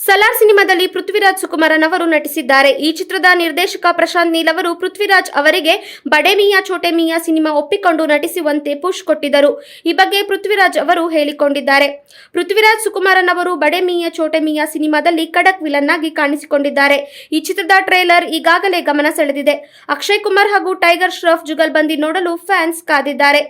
ಸಲಾರ್ ಸಿನಿಮಾದಲ್ಲಿ ಪೃಥ್ವಿರಾಜ್ ಸುಕುಮಾರನ್ ಅವರು ನಟಿಸಿದ್ದಾರೆ. ಈ ಚಿತ್ರದ ನಿರ್ದೇಶಕ ಪ್ರಶಾಂತ್ ನೀಲ್ ಅವರು ಪೃಥ್ವಿರಾಜ್ ಅವರಿಗೆ ಬಡೆ ಮಿಯಾ ಚೋಟೆ ಮಿಯಾ ಸಿನಿಮಾ ಒಪ್ಪಿಕೊಂಡು ನಟಿಸುವಂತೆ ಪುಷ್ ಕೊಟ್ಟಿದ್ದರು. ಈ ಬಗ್ಗೆ ಪೃಥ್ವಿರಾಜ್ ಅವರು ಹೇಳಿಕೊಂಡಿದ್ದಾರೆ. ಪೃಥ್ವಿರಾಜ್ ಸುಕುಮಾರನ್ ಅವರು ಬಡೆ ಮಿಯಾ ಚೋಟೆ ಮಿಯಾ ಸಿನಿಮಾದಲ್ಲಿ ಖಡಕ್ ವಿಲನ್ ಆಗಿ ಕಾಣಿಸಿಕೊಂಡಿದ್ದಾರೆ. ಈ ಚಿತ್ರದ ಟ್ರೇಲರ್ ಈಗಾಗಲೇ ಗಮನ ಸೆಳೆದಿದೆ. ಅಕ್ಷಯ್ ಕುಮಾರ್ ಹಾಗೂ ಟೈಗರ್ ಶ್ರಾಫ್ ಜುಗಲ್ಬಂದಿ ನೋಡಲು ಫ್ಯಾನ್ಸ್ ಕಾದಿದ್ದಾರೆ.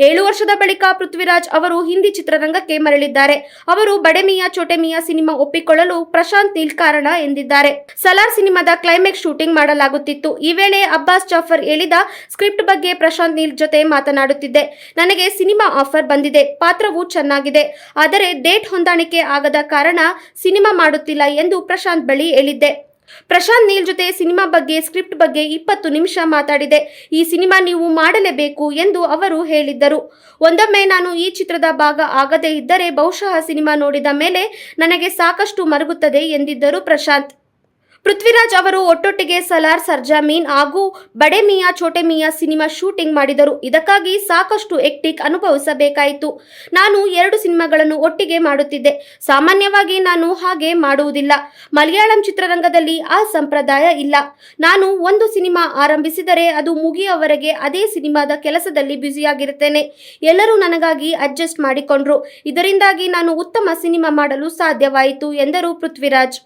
7 ವರ್ಷದ ಬಳಿಕ ಪೃಥ್ವಿರಾಜ್ ಅವರು ಹಿಂದಿ ಚಿತ್ರರಂಗಕ್ಕೆ ಮರಳಿದ್ದಾರೆ. ಅವರು ಬಡೆ ಮಿಯಾ ಚೋಟೆ ಮಿಯಾ ಸಿನಿಮಾ ಒಪ್ಪಿಕೊಳ್ಳಲು ಪ್ರಶಾಂತ್ ನೀಲ್ ಕಾರಣ ಎಂದಿದ್ದಾರೆ. ಸಲಾರ್ ಸಿನಿಮಾದ ಕ್ಲೈಮ್ಯಾಕ್ಸ್ ಶೂಟಿಂಗ್ ಮಾಡಲಾಗುತ್ತಿತ್ತು. ಈ ವೇಳೆ ಅಬ್ಬಾಸ್ ಜಾಫರ್ ಹೇಳಿದ ಸ್ಕ್ರಿಪ್ಟ್ ಬಗ್ಗೆ ಪ್ರಶಾಂತ್ ನೀಲ್ ಜೊತೆ ಮಾತನಾಡುತ್ತಿದ್ದೆ. ನನಗೆ ಸಿನಿಮಾ ಆಫರ್ ಬಂದಿದೆ. ಪಾತ್ರವು ಚೆನ್ನಾಗಿದೆ. ಆದರೆ ಡೇಟ್ ಹೊಂದಾಣಿಕೆ ಆಗದ ಕಾರಣ ಸಿನಿಮಾ ಮಾಡುತ್ತಿಲ್ಲ ಎಂದು ಪ್ರಶಾಂತ್ ಬಳಿ ಹೇಳಿದ್ದೆ. ಪ್ರಶಾಂತ್ ನೀಲ್ ಜೊತೆ ಸಿನಿಮಾ ಬಗ್ಗೆ ಸ್ಕ್ರಿಪ್ಟ್ ಬಗ್ಗೆ 20 ನಿಮಿಷ ಮಾತಾಡಿದೆ. ಈ ಸಿನಿಮಾ ನೀವು ಮಾಡಲೇಬೇಕು ಎಂದು ಅವರು ಹೇಳಿದ್ದರು. ಒಂದೊಮ್ಮೆ ನಾನು ಈ ಚಿತ್ರದ ಭಾಗ ಆಗದೇ ಇದ್ದರೆ ಬಹುಶಃ ಸಿನಿಮಾ ನೋಡಿದ ಮೇಲೆ ನನಗೆ ಸಾಕಷ್ಟು ಮರುಗುತ್ತದೆ ಎಂದಿದ್ದರು ಪ್ರಶಾಂತ್. ಪೃಥ್ವಿರಾಜ್ ಅವರು ಒಟ್ಟೊಟ್ಟಿಗೆ ಸಲಾರ್, ಸರ್ಜಾಮೀನ್ ಹಾಗೂ ಬಡೆ ಮಿಯಾ ಚೋಟೆ ಮಿಯಾ ಸಿನಿಮಾ ಶೂಟಿಂಗ್ ಮಾಡಿದರು. ಇದಕ್ಕಾಗಿ ಸಾಕಷ್ಟು ಎಕ್ಟಿಕ್ ಅನುಭವಿಸಬೇಕಾಯಿತು. ನಾನು 2 ಸಿನಿಮಾಗಳನ್ನು ಒಟ್ಟಿಗೆ ಮಾಡುತ್ತಿದ್ದೆ. ಸಾಮಾನ್ಯವಾಗಿ ನಾನು ಹಾಗೆ ಮಾಡುವುದಿಲ್ಲ. ಮಲಯಾಳಂ ಚಿತ್ರರಂಗದಲ್ಲಿ ಆ ಸಂಪ್ರದಾಯ ಇಲ್ಲ. ನಾನು ಒಂದು ಸಿನಿಮಾ ಆರಂಭಿಸಿದರೆ ಅದು ಮುಗಿಯುವವರೆಗೆ ಅದೇ ಸಿನಿಮಾದ ಕೆಲಸದಲ್ಲಿ ಬ್ಯುಸಿಯಾಗಿರುತ್ತೇನೆ. ಎಲ್ಲರೂ ನನಗಾಗಿ ಅಡ್ಜಸ್ಟ್ ಮಾಡಿಕೊಂಡ್ರು. ಇದರಿಂದಾಗಿ ನಾನು ಉತ್ತಮ ಸಿನಿಮಾ ಮಾಡಲು ಸಾಧ್ಯವಾಯಿತು ಎಂದರು ಪೃಥ್ವಿರಾಜ್.